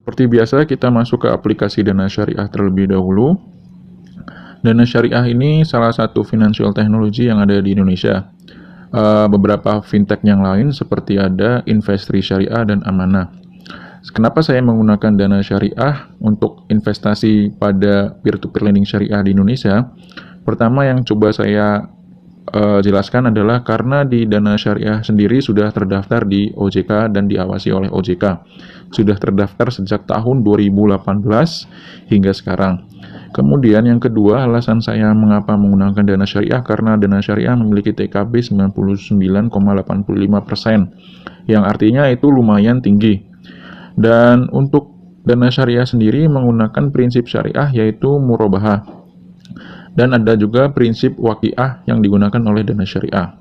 Seperti biasa, kita masuk ke aplikasi Dana Syariah terlebih dahulu. Dana Syariah ini salah satu financial technology yang ada di Indonesia. Beberapa fintech yang lain seperti ada Investri Syariah dan Amanah. Kenapa saya menggunakan Dana Syariah untuk investasi pada peer-to-peer lending syariah di Indonesia? Pertama yang coba saya jelaskan adalah karena di Dana Syariah sendiri sudah terdaftar di OJK dan diawasi oleh OJK. Sudah terdaftar sejak tahun 2018 hingga sekarang. Kemudian yang kedua, alasan saya mengapa menggunakan Dana Syariah karena Dana Syariah memiliki TKB 99,85%, yang artinya itu lumayan tinggi. Dan untuk Dana Syariah sendiri menggunakan prinsip syariah yaitu murabahah. Dan ada juga prinsip waqiah yang digunakan oleh Dana Syariah.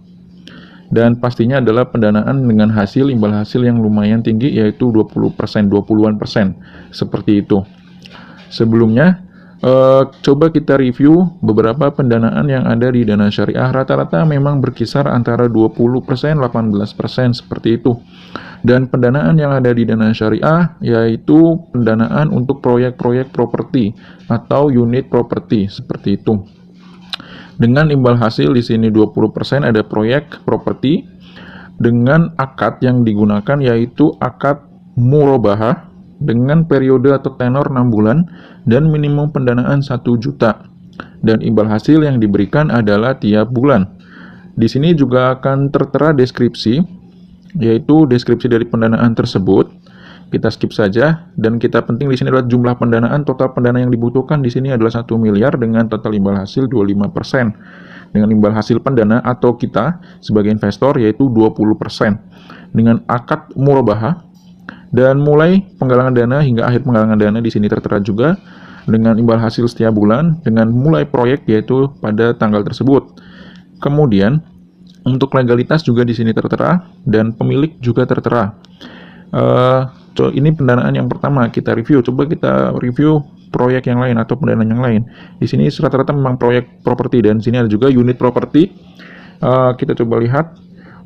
Dan pastinya adalah pendanaan dengan hasil imbal hasil yang lumayan tinggi yaitu 20%, 20-an%. Seperti itu. Sebelumnya, coba kita review beberapa pendanaan yang ada di Dana Syariah. Rata-rata memang berkisar antara 20%, 18% seperti itu. Dan pendanaan yang ada di Dana Syariah yaitu pendanaan untuk proyek-proyek properti atau unit properti seperti itu. Dengan imbal hasil di sini 20% ada proyek properti dengan akad yang digunakan yaitu akad murabahah dengan periode atau tenor 6 bulan dan minimum pendanaan 1 juta. Dan imbal hasil yang diberikan adalah tiap bulan. Di sini juga akan tertera deskripsi, yaitu deskripsi dari pendanaan tersebut. Kita skip saja, dan kita penting di sini adalah jumlah pendanaan. Total pendanaan yang dibutuhkan di sini adalah 1 miliar dengan total imbal hasil 25%. Dengan imbal hasil pendana atau kita sebagai investor yaitu 20%. Dengan akad murabahah dan mulai penggalangan dana hingga akhir penggalangan dana di sini tertera juga dengan imbal hasil setiap bulan dengan mulai proyek yaitu pada tanggal tersebut. Kemudian untuk legalitas juga di sini tertera dan pemilik juga tertera. Ini pendanaan yang pertama kita review. Coba kita review proyek yang lain atau pendanaan yang lain. Di sini rata-rata memang proyek properti dan di sini ada juga unit properti. Kita coba lihat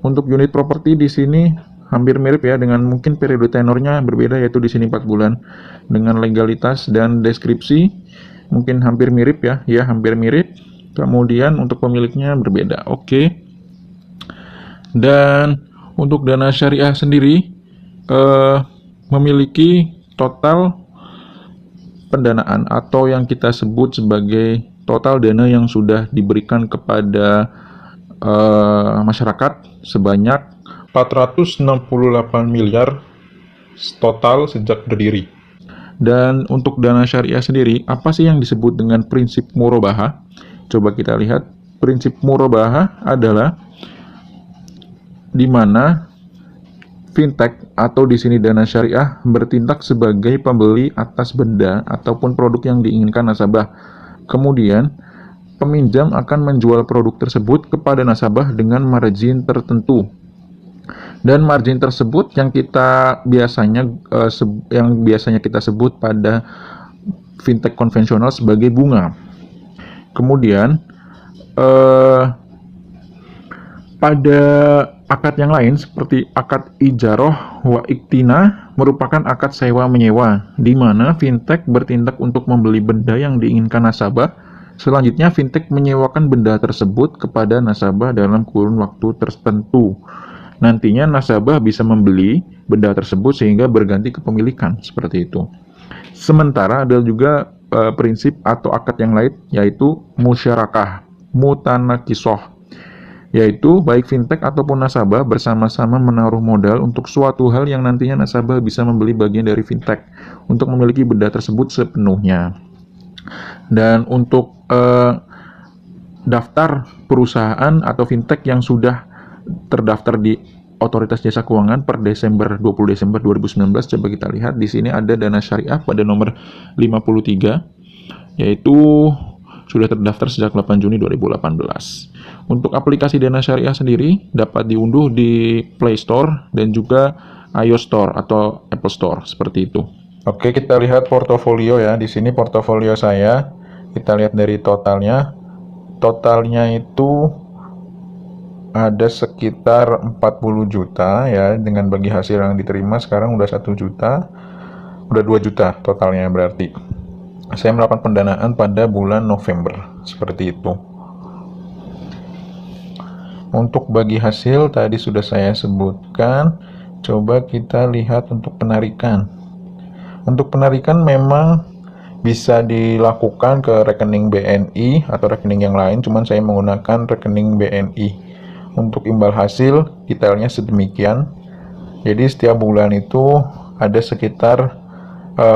untuk unit properti di sini hampir mirip ya, dengan mungkin periode tenornya berbeda yaitu di sini 4 bulan. Dengan legalitas dan deskripsi mungkin hampir mirip ya, hampir mirip. Kemudian untuk pemiliknya berbeda. Oke. Dan untuk Dana Syariah sendiri memiliki total pendanaan atau yang kita sebut sebagai total dana yang sudah diberikan kepada masyarakat sebanyak 468 miliar total sejak berdiri. Dan untuk Dana Syariah sendiri, apa sih yang disebut dengan prinsip murabahah? Coba kita lihat. Prinsip murabahah adalah di mana fintech atau di sini Dana Syariah bertindak sebagai pembeli atas benda ataupun produk yang diinginkan nasabah. Kemudian, peminjam akan menjual produk tersebut kepada nasabah dengan margin tertentu. Dan margin tersebut yang kita biasanya kita sebut pada fintech konvensional sebagai bunga. Kemudian, pada akad yang lain seperti akad ijaroh wa iktina merupakan akad sewa menyewa di mana fintech bertindak untuk membeli benda yang diinginkan nasabah. Selanjutnya fintech menyewakan benda tersebut kepada nasabah dalam kurun waktu tertentu. Nantinya nasabah bisa membeli benda tersebut sehingga berganti kepemilikan seperti itu. Sementara ada juga prinsip atau akad yang lain yaitu musyarakah, mutanakisoh, yaitu baik fintech ataupun nasabah bersama-sama menaruh modal untuk suatu hal yang nantinya nasabah bisa membeli bagian dari fintech untuk memiliki benda tersebut sepenuhnya. Dan untuk daftar perusahaan atau fintech yang sudah terdaftar di Otoritas Jasa Keuangan per 20 Desember 2019, coba kita lihat di sini ada Dana Syariah pada nomor 53 yaitu sudah terdaftar sejak 8 Juni 2018. Untuk aplikasi Dana Syariah sendiri dapat diunduh di Play Store dan juga iOS Store atau Apple Store seperti itu. Oke, kita lihat portofolio ya. Di sini portofolio saya. Kita lihat dari totalnya. Totalnya itu ada sekitar 40 juta ya, dengan bagi hasil yang diterima sekarang udah 1 juta. Udah 2 juta totalnya berarti. Saya melakukan pendanaan pada bulan November, seperti itu. Untuk bagi hasil tadi sudah saya sebutkan. Coba kita lihat untuk penarikan. Untuk penarikan memang bisa dilakukan ke rekening BNI atau rekening yang lain, cuman saya menggunakan rekening BNI. Untuk imbal hasil detailnya sedemikian. Jadi setiap bulan itu ada sekitar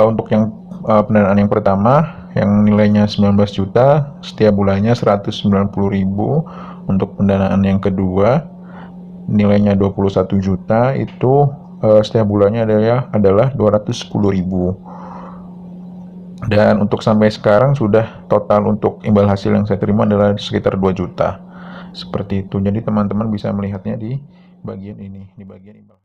untuk yang pendanaan yang pertama yang nilainya 19 juta, setiap bulannya 190.000. Untuk pendanaan yang kedua nilainya 21 juta, itu setiap bulannya adalah 210.000. Dan untuk sampai sekarang sudah total untuk imbal hasil yang saya terima adalah sekitar 2 juta. Seperti itu. Jadi teman-teman bisa melihatnya di bagian ini, di bagian imbal.